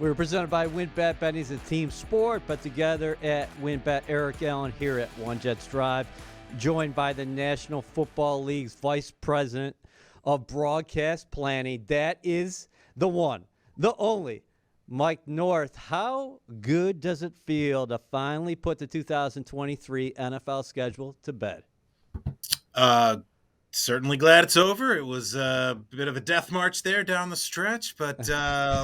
We're presented by WinBet. Betting is a team sport, but together at WinBet. Eric Allen here at One Jets Drive, joined by the National Football League's Vice President of Broadcast Planning. That is the one, the only, Mike North. How good does it feel to finally put the 2023 NFL schedule to bed? Certainly glad it's over. It was a bit of a death march there down the stretch, but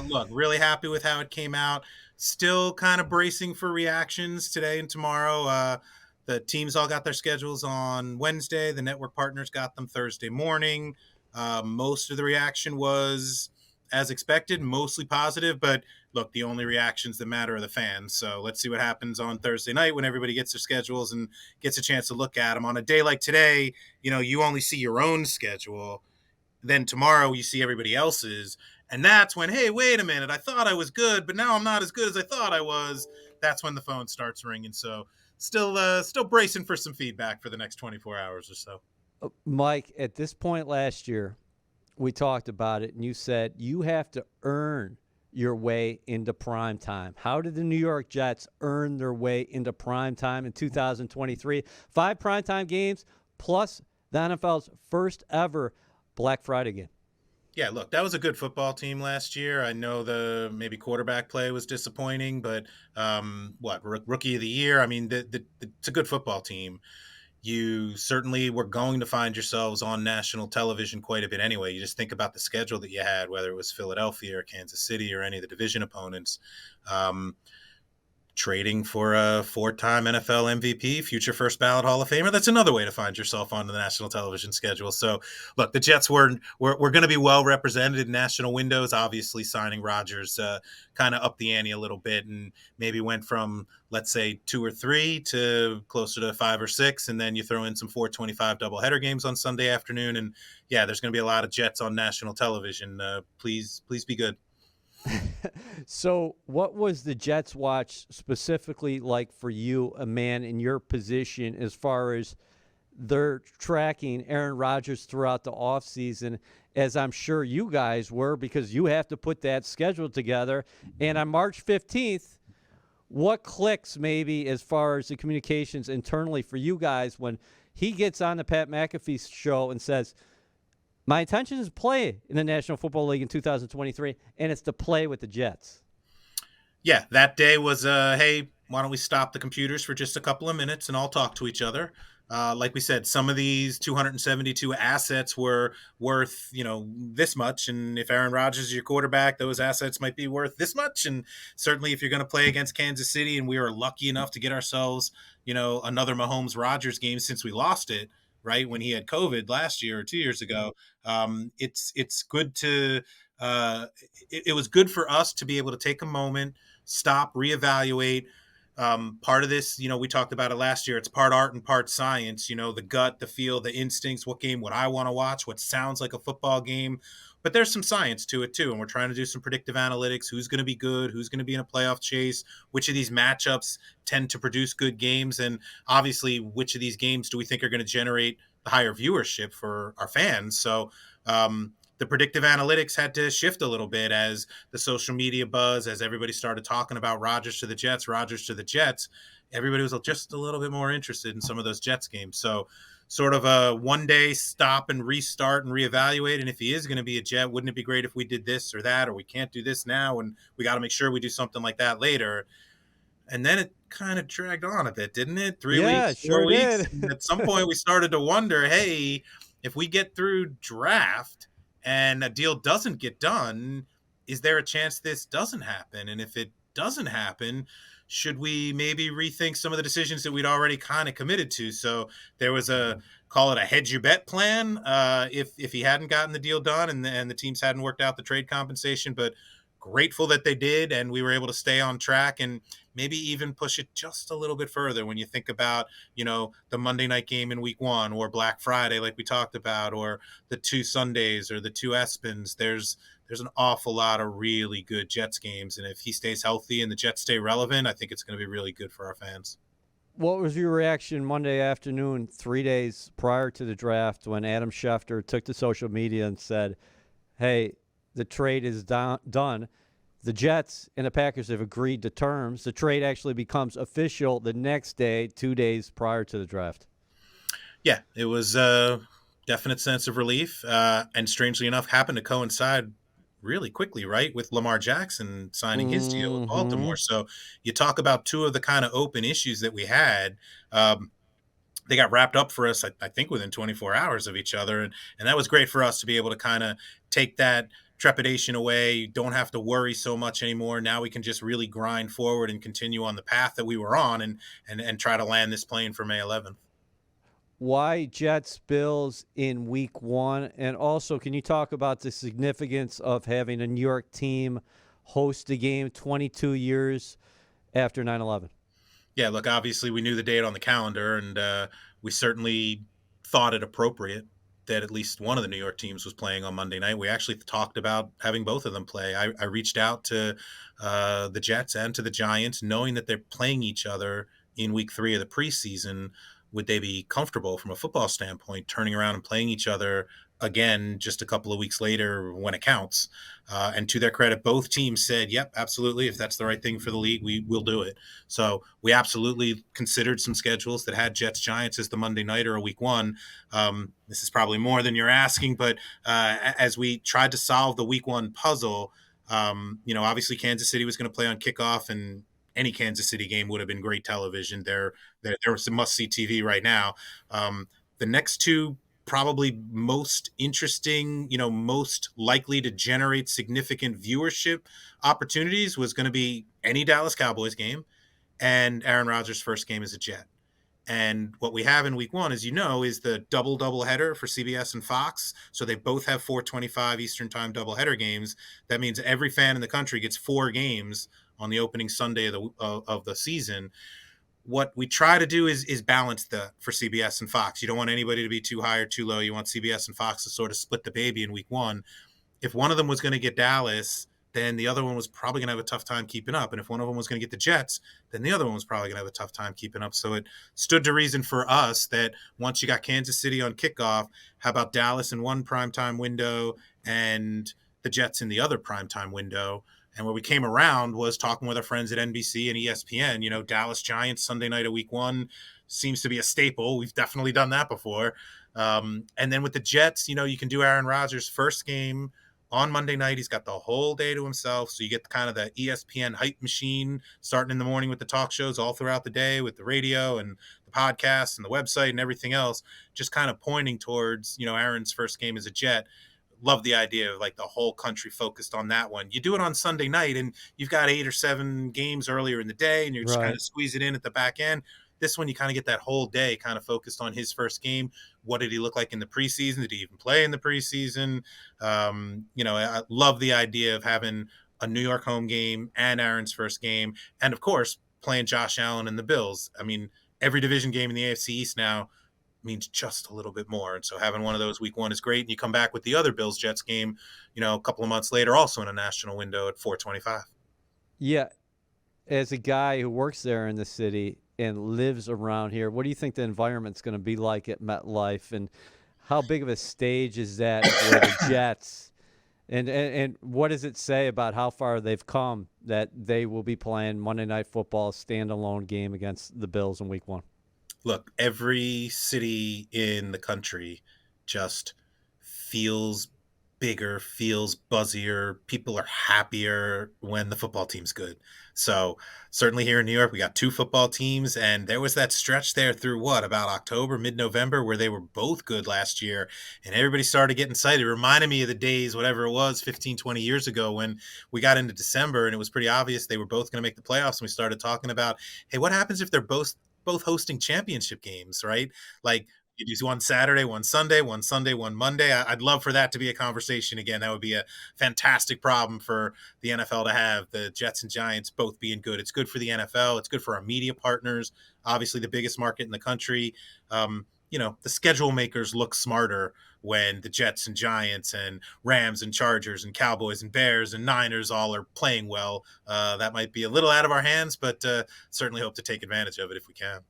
look, really happy with how it came out. Still kind of bracing for reactions today and tomorrow. The teams all got their schedules on Wednesday. The network partners got them Thursday morning. Most of the reaction was as expected, mostly positive, but look, the only reactions that matter are the fans. So let's see what happens on Thursday night when everybody gets their schedules and gets a chance to look at them. On a day like today, you only see your own schedule. Then tomorrow you see everybody else's. And that's when, hey, wait a minute, I thought I was good, but now I'm not as good as I thought I was. That's when the phone starts ringing. So still bracing for some feedback for the next 24 hours or so. Mike, at this point last year, we talked about it, and you said you have to earn your way into prime time. How did the New York Jets earn their way into prime time in 2023? 5 primetime games plus the NFL's first ever Black Friday game. Yeah, look, that was a good football team last year. I know the maybe quarterback play was disappointing, but rookie of the year? I mean, it's a good football team. You certainly were going to find yourselves on national television quite a bit anyway. You just think about the schedule that you had, whether it was Philadelphia or Kansas City or any of the division opponents. Trading for a 4-time NFL MVP, future first ballot Hall of Famer. That's another way to find yourself on the national television schedule. So, look, the Jets were going to be well represented in national windows. Obviously, signing Rodgers kind of upped the ante a little bit and maybe went from, let's say, 2 or 3 to closer to 5 or 6. And then you throw in some 425 doubleheader games on Sunday afternoon. And, yeah, there's going to be a lot of Jets on national television. Please be good. So what was the Jets watch specifically like for you, a man in your position, as far as they're tracking Aaron Rodgers throughout the offseason, as I'm sure you guys were, because you have to put that schedule together. And on March 15th, what clicks maybe as far as the communications internally for you guys when he gets on the Pat McAfee show and says, my intention is to play in the National Football League in 2023, and it's to play with the Jets? Yeah, that day was, hey, why don't we stop the computers for just a couple of minutes and all talk to each other? Like we said, some of these 272 assets were worth, this much. And if Aaron Rodgers is your quarterback, those assets might be worth this much. And certainly if you're going to play against Kansas City, and we were lucky enough to get ourselves, another Mahomes Rodgers game since we lost it, right, when he had COVID last year or 2 years ago. It's good to it was good for us to be able to take a moment, stop, reevaluate. Part of this, we talked about it last year. It's part art and part science. The gut, the feel, the instincts. What game would I want to watch? What sounds like a football game? But there's some science to it too, and we're trying to do some predictive analytics. Who's going to be good? Who's going to be in a playoff chase? Which of these matchups tend to produce good games? And obviously, which of these games do we think are going to generate the higher viewership for our fans? So the predictive analytics had to shift a little bit as the social media buzz, as everybody started talking about Rodgers to the Jets. Everybody was just a little bit more interested in some of those Jets games. So sort of a one-day stop and restart and reevaluate. And if he is going to be a Jet, wouldn't it be great if we did this or that, or we can't do this now, and we got to make sure we do something like that later. And then it kind of dragged on a bit, didn't it? 3 weeks, 4 weeks. And at some point, we started to wonder, hey, if we get through draft and a deal doesn't get done, is there a chance this doesn't happen? And if it doesn't happen, should we maybe rethink some of the decisions that we'd already kind of committed to? So there was call it a hedge your bet plan if he hadn't gotten the deal done and the teams hadn't worked out the trade compensation. But grateful that they did, and we were able to stay on track and maybe even push it just a little bit further when you think about, the Monday night game in week 1 or Black Friday, like we talked about, or the 2 Sundays or the 2 ESPNs. There's an awful lot of really good Jets games. And if he stays healthy and the Jets stay relevant, I think it's going to be really good for our fans. What was your reaction Monday afternoon, 3 days prior to the draft, when Adam Schefter took to social media and said, hey, the trade is done. The Jets and the Packers have agreed to terms. The trade actually becomes official the next day, 2 days prior to the draft. Yeah, it was a definite sense of relief, and strangely enough, happened to coincide really quickly, right, with Lamar Jackson signing his deal with Mm-hmm. Baltimore. So you talk about two of the kind of open issues that we had. They got wrapped up for us, I think, within 24 hours of each other, and that was great for us to be able to kind of take that trepidation away. You don't have to worry so much anymore. Now we can just really grind forward and continue on the path that we were on, and try to land this plane for May 11th. Why Jets Bills in week one? And also, can you talk about the significance of having a New York team host a game 22 years after 9/11? Yeah, look, obviously we knew the date on the calendar, and we certainly thought it appropriate that at least one of the New York teams was playing on Monday night. We actually talked about having both of them play. I reached out to the Jets and to the Giants, knowing that they're playing each other in week 3 of the preseason. Would they be comfortable from a football standpoint turning around and playing each other again just a couple of weeks later when it counts? And to their credit, both teams said, yep, absolutely. If that's the right thing for the league, we will do it. So we absolutely considered some schedules that had Jets Giants as the Monday night or a week one. This is probably more than you're asking, but as we tried to solve the week one puzzle, obviously Kansas City was going to play on kickoff, and any Kansas City game would have been great television. There some must see TV right now. The next two probably most interesting, most likely to generate significant viewership opportunities was going to be any Dallas Cowboys game and Aaron Rodgers' first game as a Jet. And what we have in week one, as you know, is the double header for CBS and Fox. So they both have 4:25 Eastern time doubleheader games. That means every fan in the country gets 4 games on the opening Sunday of the season. What we try to do is balance for CBS and Fox. You don't want anybody to be too high or too low. You want CBS and Fox to sort of split the baby in week one. If one of them was going to get Dallas, then the other one was probably going to have a tough time keeping up. And if one of them was going to get the Jets, then the other one was probably going to have a tough time keeping up. So it stood to reason for us that once you got Kansas City on kickoff, how about Dallas in one primetime window and the Jets in the other primetime window? And where we came around was talking with our friends at NBC and ESPN. Dallas Giants Sunday night of week one seems to be a staple. We've definitely done that before. And then with the Jets, you can do Aaron Rodgers' first game on Monday night. He's got the whole day to himself. So you get kind of the ESPN hype machine starting in the morning with the talk shows all throughout the day with the radio and the podcast and the website and everything else, just kind of pointing towards, Aaron's first game as a Jet. Love the idea of like the whole country focused on that one. You do it on Sunday night and you've got 8 or 7 games earlier in the day and you're just kind Right. of squeeze it in at the back end. This one, you kind of get that whole day kind of focused on his first game. What did he look like in the preseason? Did he even play in the preseason? I love the idea of having a New York home game and Aaron's first game. And of course, playing Josh Allen and the Bills. I mean, every division game in the AFC East now means just a little bit more. And so having one of those week one is great. And you come back with the other Bills Jets game, a couple of months later, also in a national window at 4:25. Yeah. As a guy who works there in the city and lives around here, what do you think the environment's going to be like at MetLife? And how big of a stage is that for the Jets? And what does it say about how far they've come that they will be playing Monday Night Football standalone game against the Bills in week one? Look, every city in the country just feels bigger, feels buzzier. People are happier when the football team's good. So certainly here in New York, we got 2 football teams, and there was that stretch there through about October, mid-November, where they were both good last year, and everybody started getting excited. It reminded me of the days, whatever it was, 15, 20 years ago when we got into December and it was pretty obvious they were both going to make the playoffs, and we started talking about, hey, what happens if they're both hosting championship games, right? Like you do one Saturday, one Sunday, one Monday. I'd love for that to be a conversation again. That would be a fantastic problem for the NFL to have, the Jets and Giants both being good. It's good for the NFL. It's good for our media partners, obviously the biggest market in the country. The schedule makers look smarter when the Jets and Giants and Rams and Chargers and Cowboys and Bears and Niners all are playing well. That might be a little out of our hands, but certainly hope to take advantage of it if we can.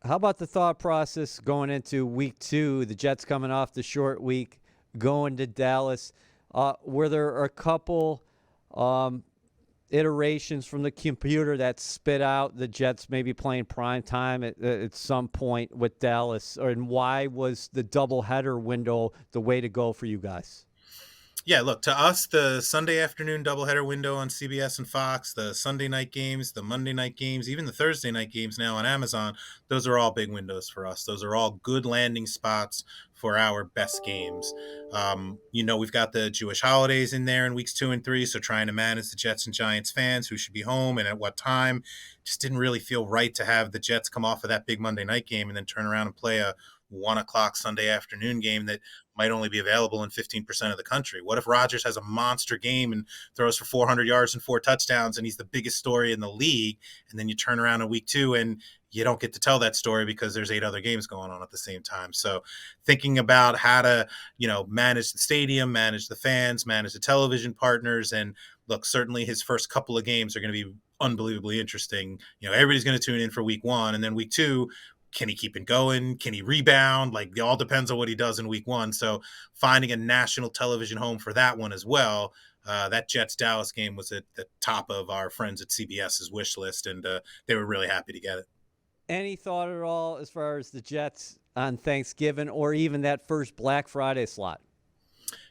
How about the thought process going into week two? The Jets coming off the short week, going to Dallas. Were there a couple iterations from the computer that spit out the Jets maybe playing prime time at some point with Dallas? And why was the doubleheader window the way to go for you guys? Yeah, look, to us, the Sunday afternoon doubleheader window on CBS and Fox, the Sunday night games, the Monday night games, even the Thursday night games now on Amazon, those are all big windows for us. Those are all good landing spots for our best games. We've got the Jewish holidays in there in weeks 2 and 3, so trying to manage the Jets and Giants fans who should be home and at what time. Just didn't really feel right to have the Jets come off of that big Monday night game and then turn around and play a 1 o'clock Sunday afternoon game that might only be available in 15% of the country. What if Rodgers has a monster game and throws for 400 yards and 4 touchdowns and he's the biggest story in the league? And then you turn around in week 2 and you don't get to tell that story because there's 8 other games going on at the same time. So thinking about how to, manage the stadium, manage the fans, manage the television partners. And look, certainly his first couple of games are going to be unbelievably interesting. Everybody's going to tune in for week 1, and then week 2, can he keep it going? Can he rebound? Like, it all depends on what he does in week 1. So finding a national television home for that one as well. That Jets Dallas game was at the top of our friends at CBS's wish list, and they were really happy to get it. Any thought at all as far as the Jets on Thanksgiving or even that first Black Friday slot?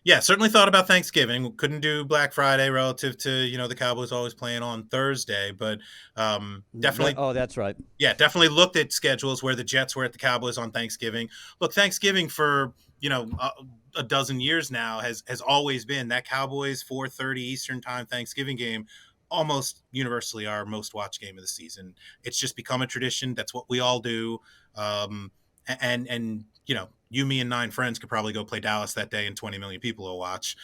Yeah, certainly thought about Thanksgiving. Couldn't do Black Friday relative to the Cowboys always playing on Thursday, but definitely. Oh, that's right. Yeah, definitely looked at schedules where the Jets were at the Cowboys on Thanksgiving. Look, Thanksgiving for a dozen years now has always been that Cowboys 4:30 Eastern time Thanksgiving game, almost universally our most watched game of the season. It's just become a tradition. That's what we all do. And you, me, and 9 friends could probably go play Dallas that day, and 20 million people will watch.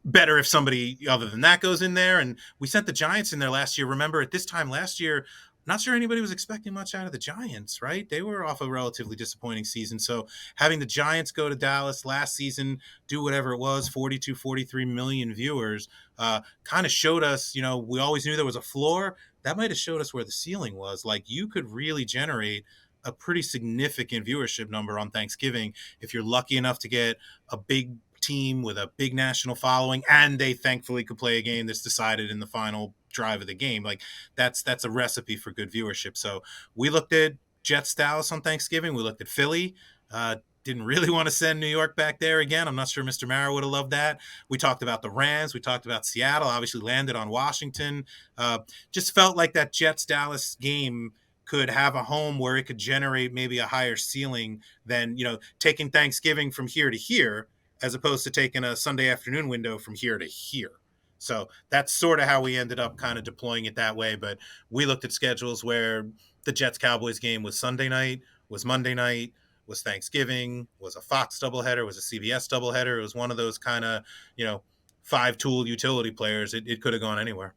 Better if somebody other than that goes in there. And we sent the Giants in there last year. Remember, at this time last year, not sure anybody was expecting much out of the Giants, right? They were off a relatively disappointing season. So having the Giants go to Dallas last season, do whatever it was, 42, 43 million viewers, kind of showed us, we always knew there was a floor. That might have showed us where the ceiling was. Like, you could really generate a pretty significant viewership number on Thanksgiving if you're lucky enough to get a big team with a big national following, and they thankfully could play a game that's decided in the final drive of the game. Like, that's a recipe for good viewership. So we looked at Jets Dallas on Thanksgiving. We looked at Philly. Didn't really want to send New York back there again. I'm not sure Mr. Mara would have loved that. We talked about the Rams. We talked about Seattle. Obviously landed on Washington. Just felt like that Jets Dallas game could have a home where it could generate maybe a higher ceiling than taking Thanksgiving from here to here, as opposed to taking a Sunday afternoon window from here to here. So that's sort of how we ended up kind of deploying it that way. But we looked at schedules where the Jets Cowboys game was Sunday night, was Monday night, was Thanksgiving, was a Fox doubleheader, was a CBS doubleheader. It was one of those kind of 5-tool utility players. It could have gone anywhere.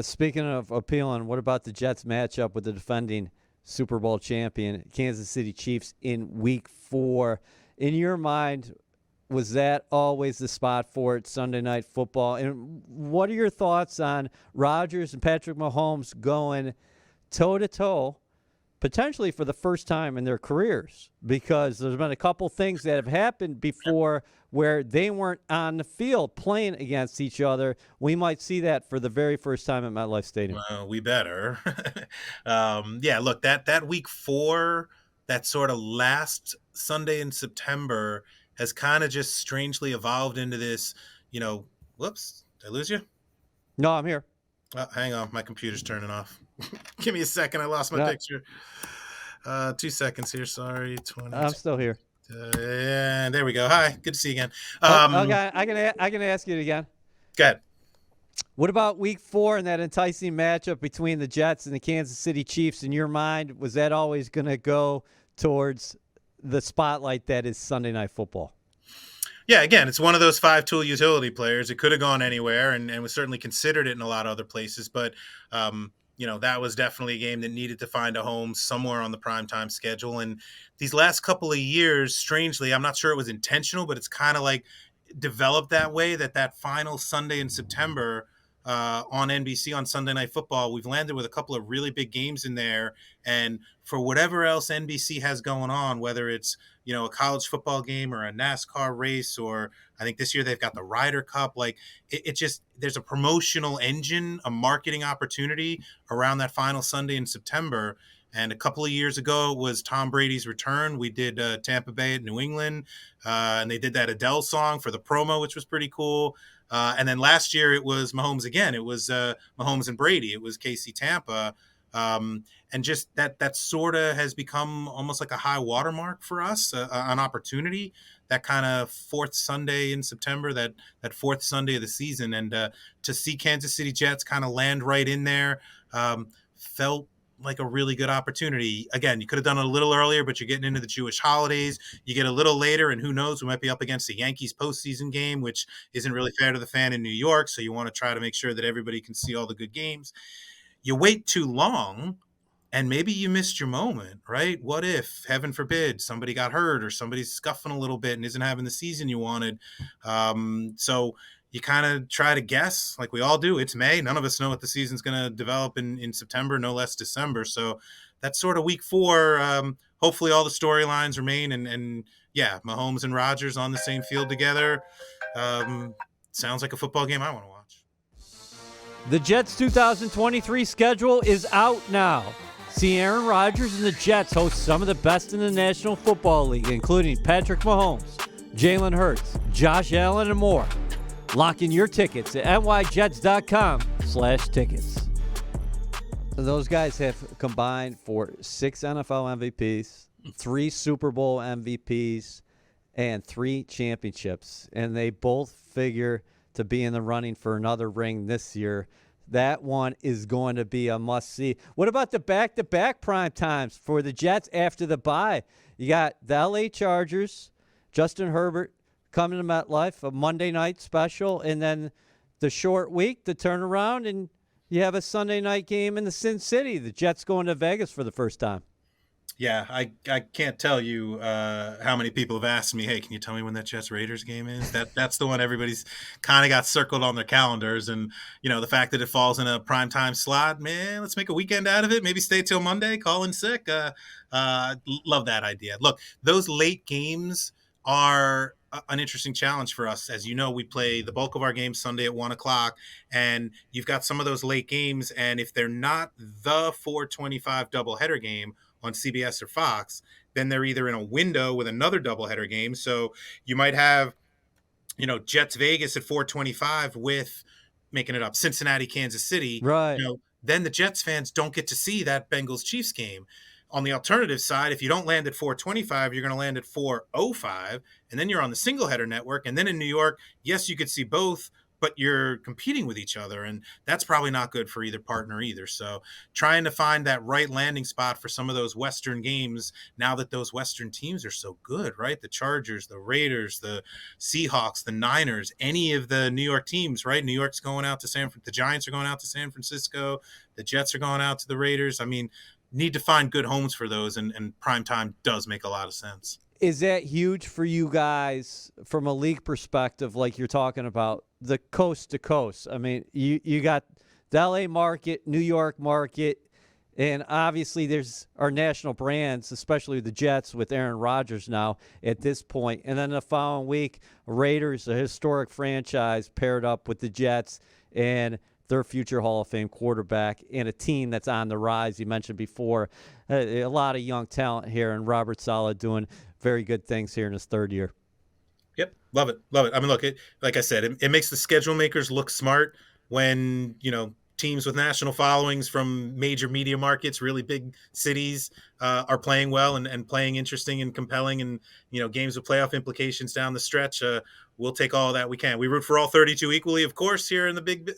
Speaking of appealing, what about the Jets matchup with the defending Super Bowl champion Kansas City Chiefs in Week 4? In your mind, was that always the spot for it, Sunday Night Football? And what are your thoughts on Rodgers and Patrick Mahomes going toe-to-toe, potentially for the first time in their careers? Because there's been a couple things that have happened before where they weren't on the field playing against each other. We might see that for the very first time at MetLife Stadium. Well, we better. Yeah, look, that week 4, that sort of last Sunday in September has kind of just strangely evolved into this, whoops, did I lose you? No, I'm here. Oh, hang on, my computer's turning off. Give me a second, I lost my picture. 2 seconds here, sorry. 20. I'm still here. And there we go. Hi, good to see you again. Okay, I can ask you it again. Go ahead. What about Week 4 and that enticing matchup between the Jets and the Kansas City Chiefs? In your mind, was that always going to go towards the spotlight that is Sunday Night Football? Yeah, again, it's one of those 5-tool utility players. It could have gone anywhere, and was certainly considered it in a lot of other places. But that was definitely a game that needed to find a home somewhere on the primetime schedule. And these last couple of years, strangely, I'm not sure it was intentional, but it's kind of like developed that way, that final Sunday in September on NBC on Sunday Night Football. We've landed with a couple of really big games in there, and for whatever else NBC has going on, whether it's a college football game or a NASCAR race, or I think this year they've got the Ryder Cup. Like it just there's a promotional engine, a marketing opportunity around that final Sunday in September. And a couple of years ago, it was Tom Brady's return. We did Tampa Bay at New England, and they did that Adele song for the promo, which was pretty cool. And then last year, it was Mahomes again. It was Mahomes and Brady. It was KC Tampa. And just that sort of has become almost like a high watermark for us, an opportunity, that kind of fourth Sunday in September, that fourth Sunday of the season. And to see Kansas City Jets kind of land right in there felt like a really good opportunity. Again, you could have done it a little earlier, but you're getting into the Jewish holidays. You get a little later, and who knows, we might be up against the Yankees postseason game, which isn't really fair to the fan in New York. So you want to try to make sure that everybody can see all the good games. You wait too long, and maybe you missed your moment, right? What if, heaven forbid, somebody got hurt or somebody's scuffing a little bit and isn't having the season you wanted? So you kind of try to guess, like we all do. It's May. None of us know what the season's going to develop in September, no less December. So that's sort of week 4. Hopefully all the storylines remain. And yeah, Mahomes and Rodgers on the same field together. Sounds like a football game I want to watch. The Jets' 2023 schedule is out now. See Aaron Rodgers and the Jets host some of the best in the National Football League, including Patrick Mahomes, Jalen Hurts, Josh Allen, and more. Lock in your tickets at nyjets.com/tickets. Those guys have combined for 6 NFL MVPs, 3 Super Bowl MVPs, and 3 championships. And they both figure to be in the running for another ring this year. That one is going to be a must-see. What about the back-to-back prime times for the Jets after the bye? You got the LA Chargers, Justin Herbert coming to MetLife, a Monday night special, and then the short week, the turnaround, and you have a Sunday night game in the Sin City. The Jets going to Vegas for the first time. Yeah, I can't tell you how many people have asked me, hey, can you tell me when that Jets Raiders game is? That's the one everybody's kind of got circled on their calendars. And, the fact that it falls in a primetime slot, man, let's make a weekend out of it. Maybe stay till Monday, call in sick. Love that idea. Look, those late games are an interesting challenge for us. As you know, we play the bulk of our games Sunday at 1:00, and you've got some of those late games. And if they're not the 4:25 doubleheader game on CBS or Fox, then they're either in a window with another doubleheader game. So you might have, Jets Vegas at 4:25 with, making it up, Cincinnati, Kansas City. Right. Then the Jets fans don't get to see that Bengals Chiefs game. On the alternative side, if you don't land at 4:25, you're going to land at 4:05, and then you're on the single header network. And then in New York, yes, you could see both, but you're competing with each other, and that's probably not good for either partner either. So trying to find that right landing spot for some of those Western games, now that those Western teams are so good, right? The Chargers, the Raiders, the Seahawks, the Niners, any of the New York teams, right? New York's going out to the Giants are going out to San Francisco. The Jets are going out to the Raiders. I mean, need to find good homes for those, and primetime does make a lot of sense. Is that huge for you guys from a league perspective, like you're talking about, the coast to coast? I mean, you got the LA market, New York market, and obviously there's our national brands, especially the Jets with Aaron Rodgers now at this point. And then the following week, Raiders, a historic franchise, paired up with the Jets and their future Hall of Fame quarterback, and a team that's on the rise. You mentioned before, a lot of young talent here, and Robert Saleh doing very good things here in his 3rd year. Yep. Love it. Love it. I mean, look, like I said, it makes the schedule makers look smart when, teams with national followings from major media markets, really big cities, are playing well and playing interesting and compelling, and, games with playoff implications down the stretch. We'll take all that we can. We root for all 32 equally, of course, here in the big,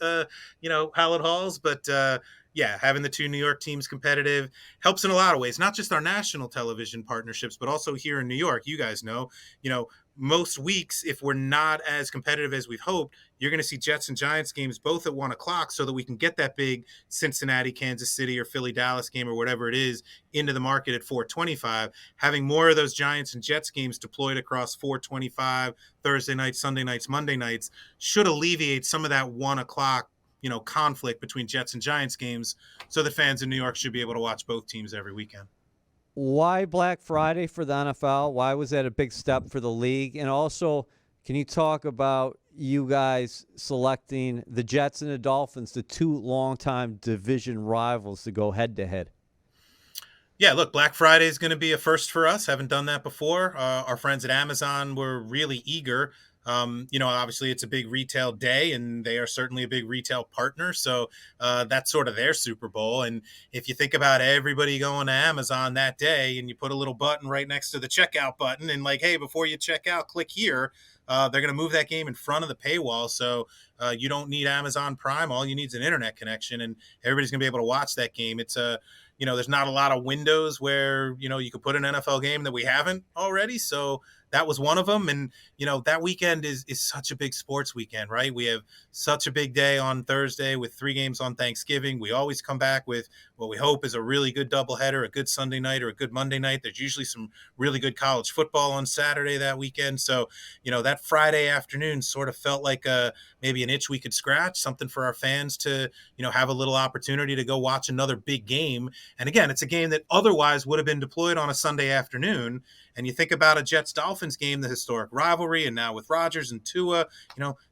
hallowed halls. But yeah, having the 2 New York teams competitive helps in a lot of ways, not just our national television partnerships, but also here in New York. You guys know, most weeks, if we're not as competitive as we've hoped, you're going to see Jets and Giants games both at 1:00, so that we can get that big Cincinnati, Kansas City, or Philly, Dallas game, or whatever it is, into the market at 4:25. Having more of those Giants and Jets games deployed across 4:25, Thursday nights, Sunday nights, Monday nights, should alleviate some of that 1:00 conflict between Jets and Giants games, so the fans in New York should be able to watch both teams every weekend. Why Black Friday for the NFL? Why was that a big step for the league? And also, can you talk about you guys selecting the Jets and the Dolphins, the two longtime division rivals, to go head to head? Yeah, look, Black Friday is going to be a first for us. Haven't done that before. Our friends at Amazon were really eager. Obviously it's a big retail day, and they are certainly a big retail partner. So that's sort of their Super Bowl. And if you think about everybody going to Amazon that day, and you put a little button right next to the checkout button, and like, hey, before you check out, click here. They're going to move that game in front of the paywall, so you don't need Amazon Prime. All you need is an internet connection, and everybody's going to be able to watch that game. It's a there's not a lot of windows where you could put an NFL game that we haven't already. So that was one of them. And that weekend is such a big sports weekend, right? We have such a big day on Thursday with 3 games on Thanksgiving. We always come back with what we hope is a really good doubleheader, a good Sunday night or a good Monday night. There's usually some really good college football on Saturday that weekend. So that Friday afternoon sort of felt like maybe an itch we could scratch, something for our fans to have a little opportunity to go watch another big game. And again, it's a game that otherwise would have been deployed on a Sunday afternoon. And you think about a Jets Dolphins game, the historic rivalry, and now with Rodgers and Tua,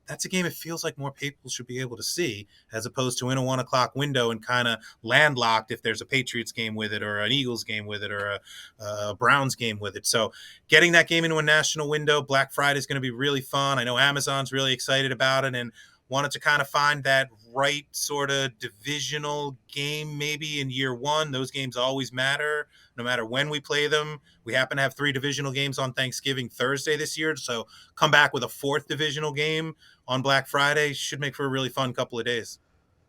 that's a game it feels like more people should be able to see, as opposed to in a 1 o'clock window and kind of landlocked if there's a Patriots game with it, or an Eagles game with it, or a Browns game with it. So getting that game into a national window, Black Friday is going to be really fun. I know Amazon's really excited about it, and wanted to kind of find that right sort of divisional game maybe in year one. Those games always matter no matter when we play them. We happen to have 3 divisional games on Thanksgiving Thursday this year, so come back with a 4th divisional game on Black Friday should make for a really fun couple of days.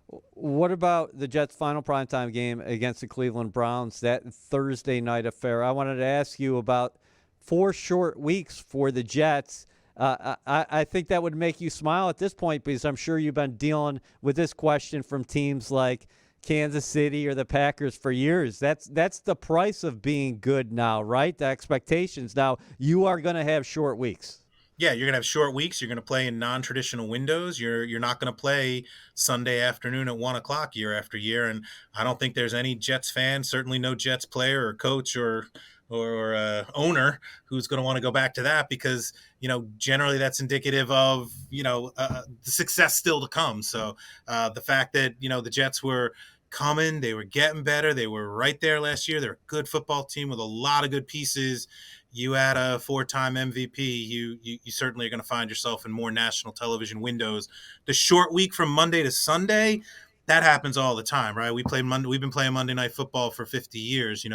What about the Jets' final primetime game against the Cleveland Browns, that Thursday night affair? I wanted to ask you about 4 short weeks for the Jets. I think that would make you smile at this point, because I'm sure you've been dealing with this question from teams like Kansas City or the Packers for years. That's the price of being good now, right? The expectations. Now, you are going to have short weeks. Yeah, you're gonna have short weeks. You're gonna play in non-traditional windows. You're not gonna play Sunday afternoon at 1 o'clock year after year. And I don't think there's any Jets fan, certainly no Jets player or coach or owner, who's going to want to go back to that, because generally that's indicative of the success still to come. So the fact that the Jets were coming, they were getting better, they were right there last year. They're a good football team with a lot of good pieces. You add a 4-time MVP, you certainly are going to find yourself in more national television windows. The short week from Monday to Sunday, that happens all the time, right? We've been playing Monday Night Football for 50 years.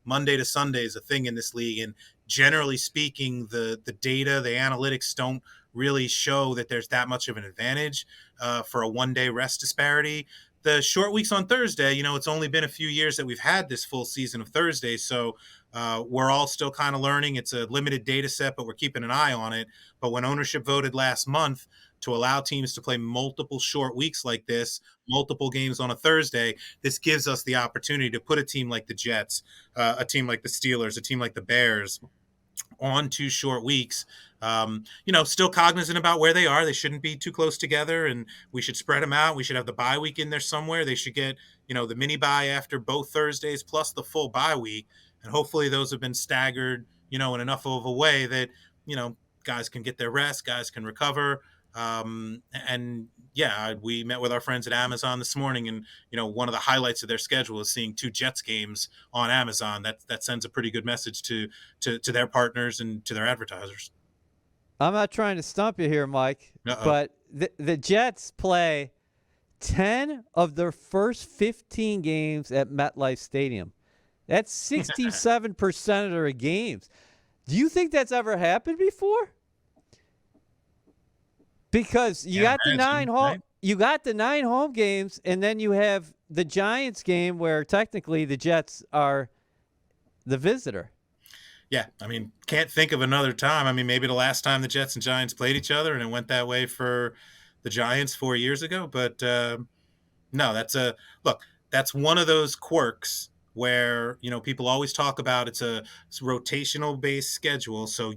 Monday to Sunday is a thing in this league, and generally speaking, the data, the analytics don't really show that there's that much of an advantage for a 1-day rest disparity. The short weeks on Thursday, it's only been a few years that we've had this full season of Thursdays, so we're all still kind of learning. It's a limited data set, but we're keeping an eye on it. But when ownership voted last month to allow teams to play multiple short weeks like this, multiple games on a Thursday, this gives us the opportunity to put a team like the Jets, a team like the Steelers, a team like the Bears on 2 short weeks. Still cognizant about where they are. They shouldn't be too close together, and we should spread them out. We should have the bye week in there somewhere. They should get, the mini bye after both Thursdays plus the full bye week. And hopefully those have been staggered, in enough of a way that, guys can get their rest, guys can recover. And yeah, we met with our friends at Amazon this morning, and one of the highlights of their schedule is seeing 2 Jets games on Amazon. That sends a pretty good message to their partners and to their advertisers. I'm not trying to stump you here, Mike, Uh-oh. but the Jets play 10 of their first 15 games at MetLife Stadium. That's 67% of their games. Do you think that's ever happened before? Because you got the 9 home, right? you got the 9 home games, and then you have the Giants game where technically the Jets are the visitor. Yeah, I mean, can't think of another time. I mean, maybe the last time the Jets and Giants played each other, and it went that way for the Giants 4 years ago. But no, that's one of those quirks where people always talk about it's a rotational based schedule. So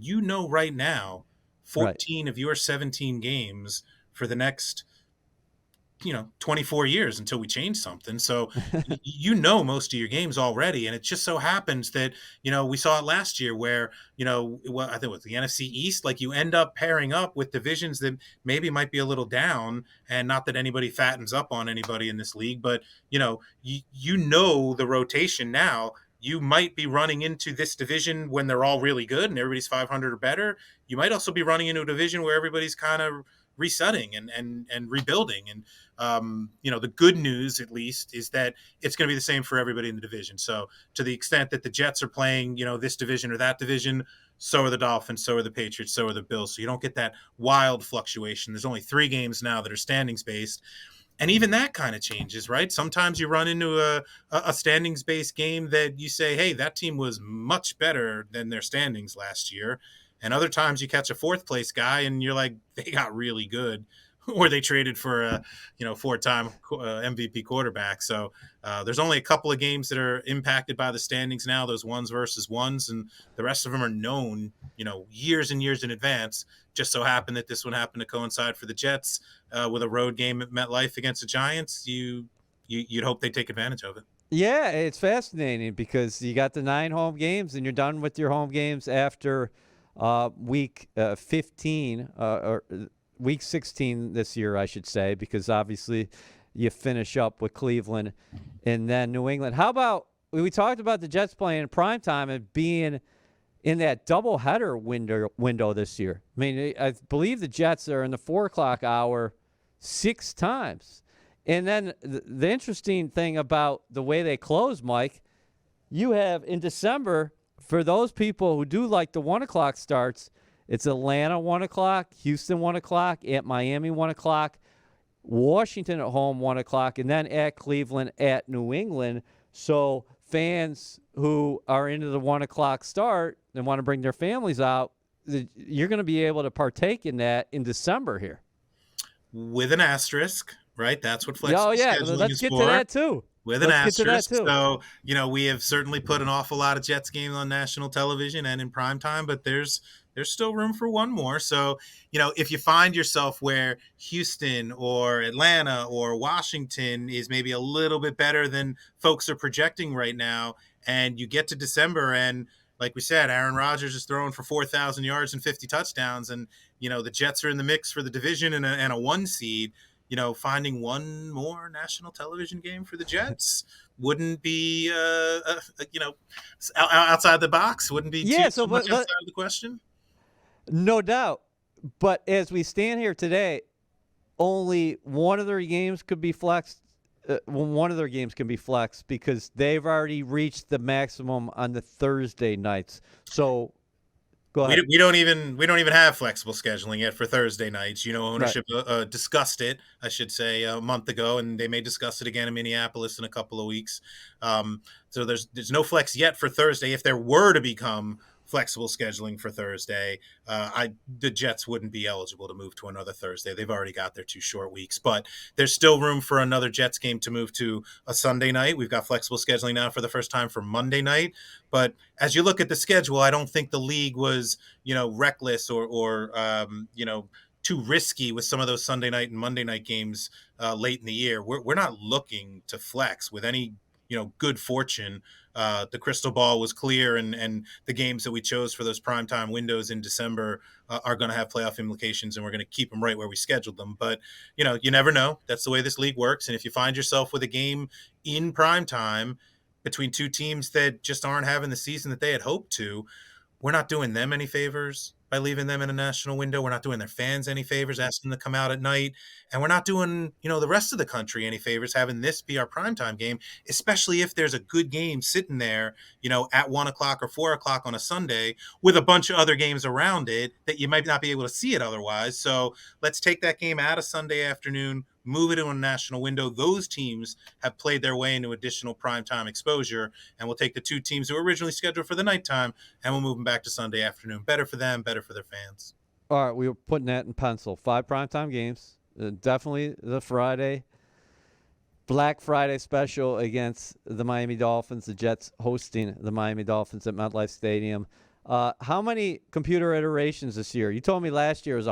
right now, Right. 14 of your 17 games for the next 24 years until we change something. So you know most of your games already, and it just so happens that we saw it last year where well, I think it was the NFC East. Like you end up pairing up with divisions that maybe might be a little down, and not that anybody fattens up on anybody in this league, but you know the rotation now. You might be running into this division when they're all really good and everybody's 500 or better. You might also be running into a division where everybody's kind of resetting and rebuilding. And the good news, at least, is that it's going to be the same for everybody in the division. So to the extent that the Jets are playing, this division or that division, so are the Dolphins, so are the Patriots, so are the Bills. So you don't get that wild fluctuation. There's only 3 games now that are standings based. And even that kind of changes, right? Sometimes you run into a standings based game that you say, hey, that team was much better than their standings last year. And other times you catch a 4th place guy and you're like, they got really good, or they traded for a 4-time MVP quarterback. So there's only a couple of games that are impacted by the standings now, those ones versus ones, and the rest of them are known, years and years in advance. Just so happened that this one happened to coincide for the Jets with a road game at MetLife against the Giants. You'd hope they take advantage of it. Yeah, it's fascinating because you got the 9 home games and you're done with your home games after week 15 or week 16 this year, I should say, because obviously you finish up with Cleveland and then New England. How about we talked about the Jets playing in primetime and being in that doubleheader window this year? I mean, I believe the Jets are in the 4 o'clock hour 6 times. And then the interesting thing about the way they close, Mike, you have in December, for those people who do like the 1 o'clock starts, it's Atlanta 1 o'clock, Houston 1 o'clock, at Miami 1 o'clock, Washington at home 1 o'clock, and then at Cleveland, at New England. So fans who are into the 1 o'clock start and want to bring their families out, you're going to be able to partake in that in December here. With an asterisk, right? That's what flexible scheduling let's is get for. to that too. With an asterisk. So, we have certainly put an awful lot of Jets games on national television and in primetime, but there's still room for one more. So, if you find yourself where Houston or Atlanta or Washington is maybe a little bit better than folks are projecting right now, and you get to December and, like we said, Aaron Rodgers is throwing for 4,000 yards and 50 touchdowns, and, the Jets are in the mix for the division and a 1 seed, finding one more national television game for the Jets wouldn't be, outside the box. Wouldn't be too much outside of the question. No doubt. But as we stand here today, only one of their games could be flexed. One of their games can be flexed because they've already reached the maximum on the Thursday nights. So go ahead. We don't even have flexible scheduling yet for Thursday nights. Ownership discussed it, I should say, a month ago, and they may discuss it again in Minneapolis in a couple of weeks. So there's no flex yet for Thursday. If there were to become flexible scheduling for Thursday, the Jets wouldn't be eligible to move to another Thursday. They've already got their 2 short weeks, but there's still room for another Jets game to move to a Sunday night. We've got flexible scheduling now for the first time for Monday night. But as you look at the schedule, I don't think the league was, reckless or too risky with some of those Sunday night and Monday night games late in the year. We're not looking to flex with any good fortune. The crystal ball was clear, and the games that we chose for those primetime windows in December are going to have playoff implications, and we're going to keep them right where we scheduled them. But, you never know. That's the way this league works. And if you find yourself with a game in primetime between 2 teams that just aren't having the season that they had hoped to, we're not doing them any favors by leaving them in a national window. We're not doing their fans any favors, asking them to come out at night. And we're not doing, the rest of the country any favors having this be our primetime game, especially if there's a good game sitting there, at 1 o'clock or 4 o'clock on a Sunday with a bunch of other games around it that you might not be able to see it otherwise. So let's take that game out of Sunday afternoon, move it to a national window. Those teams have played their way into additional primetime exposure, and we'll take the 2 teams who were originally scheduled for the nighttime, and we'll move them back to Sunday afternoon. Better for them, better for their fans. All right, we were putting that in pencil. 5 primetime games. Definitely the Friday, Black Friday special against the Miami Dolphins. The Jets hosting the Miami Dolphins at MetLife Stadium How many computer iterations this year? You told me last year was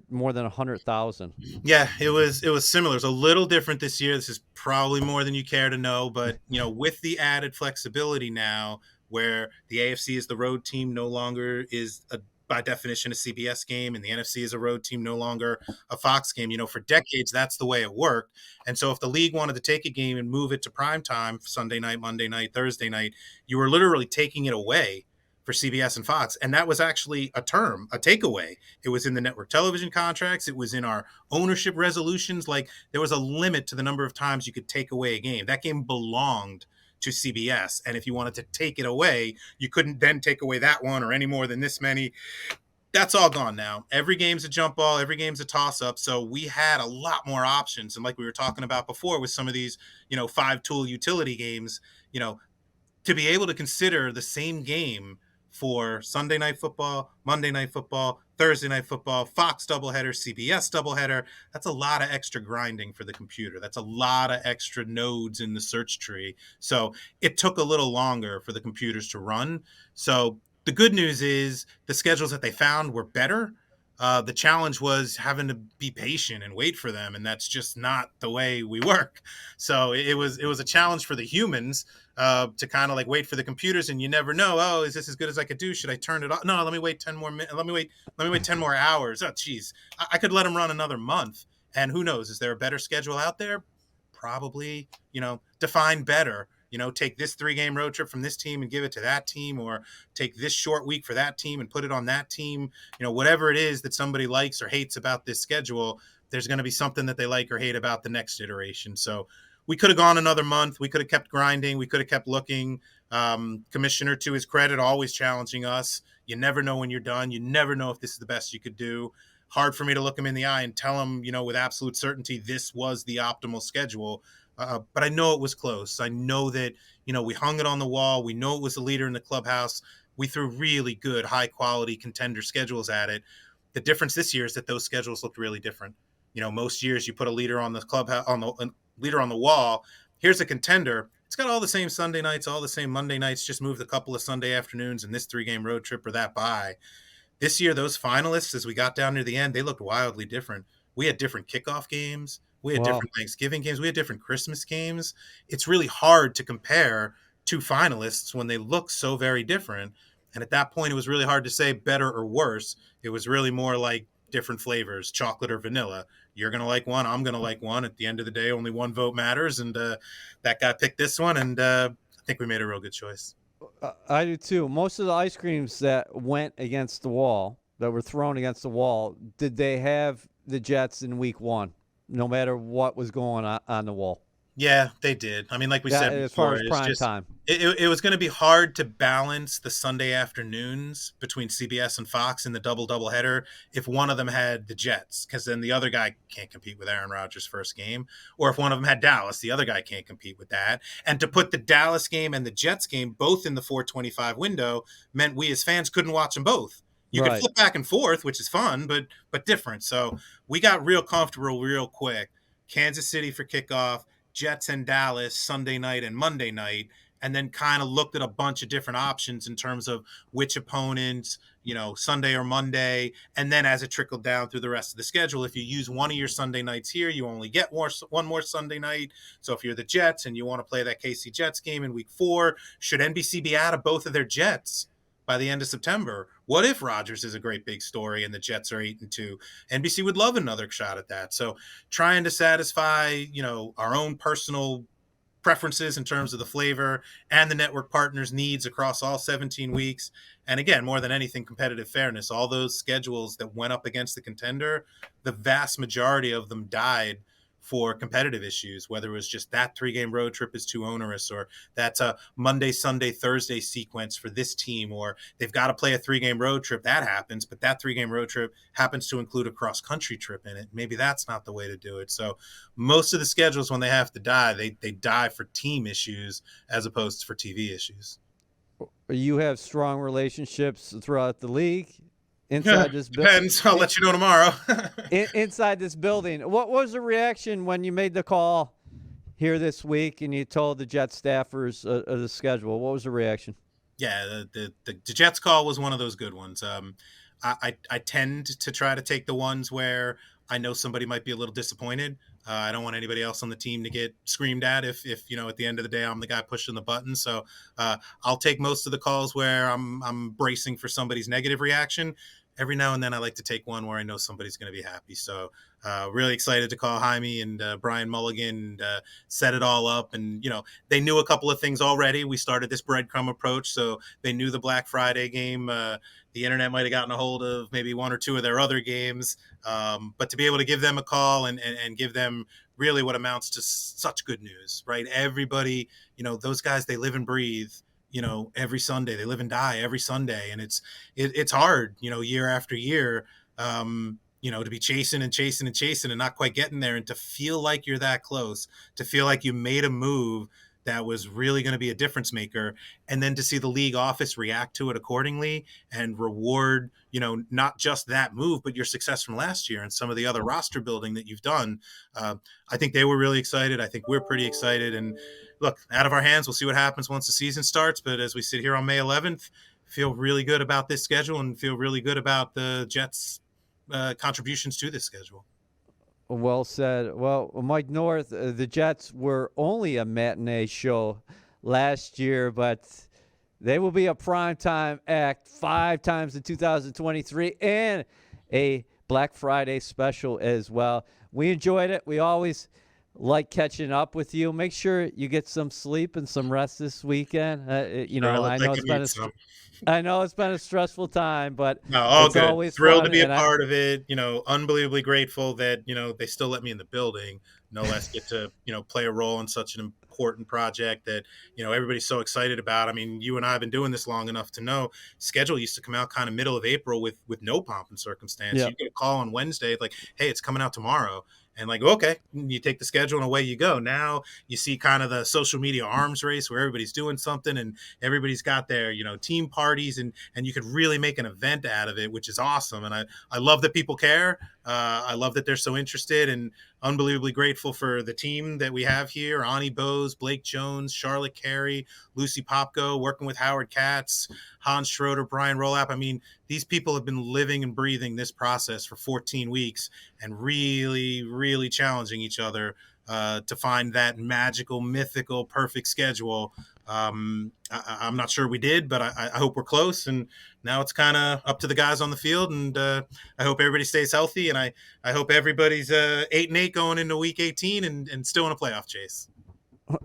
more than 100,000. Yeah, it was similar. It's a little different this year. This is probably more than you care to know, but with the added flexibility now, where the AFC is the road team, no longer is by definition a CBS game, and the NFC is a road team, no longer a Fox game. For decades that's the way it worked. And so if the league wanted to take a game and move it to prime time, Sunday night, Monday night, Thursday night, you were literally taking it away for CBS and Fox, and that was actually a takeaway. It was in the network television contracts. It was in our ownership resolutions. Like, there was a limit to the number of times you could take away a game. That game belonged to CBS. And if you wanted to take it away, you couldn't then take away that one or any more than this many. That's all gone now. Every game's a jump ball. Every game's a toss up. So we had a lot more options. And like we were talking about before with some of these, 5-tool utility games, to be able to consider the same game for Sunday Night Football, Monday Night Football, Thursday Night Football, Fox doubleheader, CBS doubleheader, that's a lot of extra grinding for the computer. That's a lot of extra nodes in the search tree. So it took a little longer for the computers to run. So the good news is the schedules that they found were better. The challenge was having to be patient and wait for them, and that's just not the way we work. So it was a challenge for the humans to kind of like wait for the computers, and you never know. Oh, is this as good as I could do? Should I turn it off? No, let me wait 10 more minutes. Let me wait 10 more hours. Oh, geez, I could let them run another month, and who knows? Is there a better schedule out there? Probably. Define better. Take this 3-game road trip from this team and give it to that team, or take this short week for that team and put it on that team. Whatever it is that somebody likes or hates about this schedule, there's going to be something that they like or hate about the next iteration. So we could have gone another month. We could have kept grinding. We could have kept looking. Commissioner, to his credit, always challenging us. You never know when you're done. You never know if this is the best you could do. Hard for me to look him in the eye and tell him, with absolute certainty, this was the optimal schedule. But I know it was close. I know that, we hung it on the wall. We know it was the leader in the clubhouse. We threw really good, high-quality contender schedules at it. The difference this year is that those schedules looked really different. Most years you put a leader on the clubhouse, leader on the wall. Here's a contender. It's got all the same Sunday nights, all the same Monday nights, just moved a couple of Sunday afternoons in this 3-game road trip or that bye. This year, those finalists, as we got down near the end, they looked wildly different. We had different kickoff games. We had different Thanksgiving games. We had different Christmas games. It's really hard to compare two finalists when they look so very different. And at that point, it was really hard to say better or worse. It was really more like different flavors, chocolate or vanilla. You're going to like one. I'm going to like one. At the end of the day, only one vote matters. And that guy picked this one. And I think we made a real good choice. I do too. Most of the ice creams that went against the wall, that were thrown against the wall, did they have the Jets in week 1, no matter what was going on the wall? Yeah, they did. I mean, like we said as before, far as prime time. It was going to be hard to balance the Sunday afternoons between CBS and Fox in the double header if one of them had the Jets, because then the other guy can't compete with Aaron Rodgers' first game. Or if one of them had Dallas, the other guy can't compete with that. And to put the Dallas game and the Jets game both in the 425 window meant we as fans couldn't watch them both. You could flip back and forth, which is fun, but different. So we got real comfortable real quick. Kansas City for kickoff, Jets and Dallas Sunday night and Monday night, and then kind of looked at a bunch of different options in terms of which opponents, Sunday or Monday. And then as it trickled down through the rest of the schedule, if you use one of your Sunday nights here, you only get one more Sunday night. So if you're the Jets and you want to play that KC Jets game in week 4, should NBC be out of both of their Jets by the end of September? What if Rodgers is a great big story and the Jets are 8-2? NBC would love another shot at that. So trying to satisfy, our own personal preferences in terms of the flavor and the network partners' needs across all 17 weeks. And again, more than anything, competitive fairness. All those schedules that went up against the contender, the vast majority of them died for competitive issues, whether it was just that 3-game road trip is too onerous, or that's a Monday, Sunday, Thursday sequence for this team, or they've got to play a 3-game road trip. That happens, but that 3-game road trip happens to include a cross-country trip in it. Maybe that's not the way to do it. So most of the schedules, when they have to die, they die for team issues as opposed to for TV issues. You have strong relationships throughout the league. Inside this building. Depends. I'll let you know tomorrow. Inside this building. What was the reaction when you made the call here this week and you told the Jet staffers the schedule? What was the reaction? Yeah, the Jets call was one of those good ones. I tend to try to take the ones where I know somebody might be a little disappointed. I don't want anybody else on the team to get screamed at if at the end of the day I'm the guy pushing the button. So I'll take most of the calls where I'm bracing for somebody's negative reaction. Every now and then I like to take one where I know somebody's going to be happy. So really excited to call Jaime and Brian Mulligan and set it all up. And they knew a couple of things already. We started this breadcrumb approach, so they knew the Black Friday game. The internet might have gotten a hold of maybe one or two of their other games, but to be able to give them a call and give them really what amounts to such good news, right? Everybody, those guys, they live and breathe. Every Sunday they live and die every Sunday, and it's hard, year after year. To be chasing and chasing and chasing and not quite getting there, and to feel like you're that close, to feel like you made a move that was really going to be a difference maker, and then to see the league office react to it accordingly and reward, not just that move, but your success from last year and some of the other roster building that you've done. I think they were really excited. I think we're pretty excited. And look, out of our hands, we'll see what happens once the season starts. But as we sit here on May 11th, feel really good about this schedule and feel really good about the Jets' contributions to this schedule. Well said. Well, Mike North, the Jets were only a matinee show last year, but they will be a primetime act 5 times in 2023 and a Black Friday special as well. We enjoyed it. We always like catching up with you. Make sure you get some sleep and some rest this weekend. I know it's been a stressful time, but no, all it's good. always Thrilled fun. to be a part of it. Unbelievably grateful that they still let me in the building. No less get to play a role in such an important project that everybody's so excited about. I mean, you and I have been doing this long enough to know schedule used to come out kind of middle of April with no pomp and circumstance. Yeah. You get a call on Wednesday like, hey, it's coming out tomorrow. And like, okay, you take the schedule and away you go. Now you see kind of the social media arms race where everybody's doing something and everybody's got their, team parties and you could really make an event out of it, which is awesome. And I love that people care. I love that they're so interested, and unbelievably grateful for the team that we have here. Ani Bose, Blake Jones, Charlotte Carey, Lucy Popko, working with Howard Katz, Hans Schroeder, Brian Rolap. I mean, these people have been living and breathing this process for 14 weeks and really, really challenging each other to find that magical, mythical, perfect schedule. I'm not sure we did, but I hope we're close. And now it's kind of up to the guys on the field. And I hope everybody stays healthy. And I hope everybody's 8-8 going into week 18 and still in a playoff chase.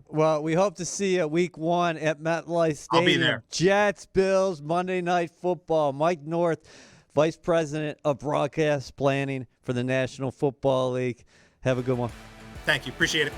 Well, we hope to see you week 1 at MetLife Stadium. I'll be there. Jets, Bills, Monday Night Football. Mike North, Vice President of Broadcast Planning for the National Football League. Have a good one. Thank you. Appreciate it.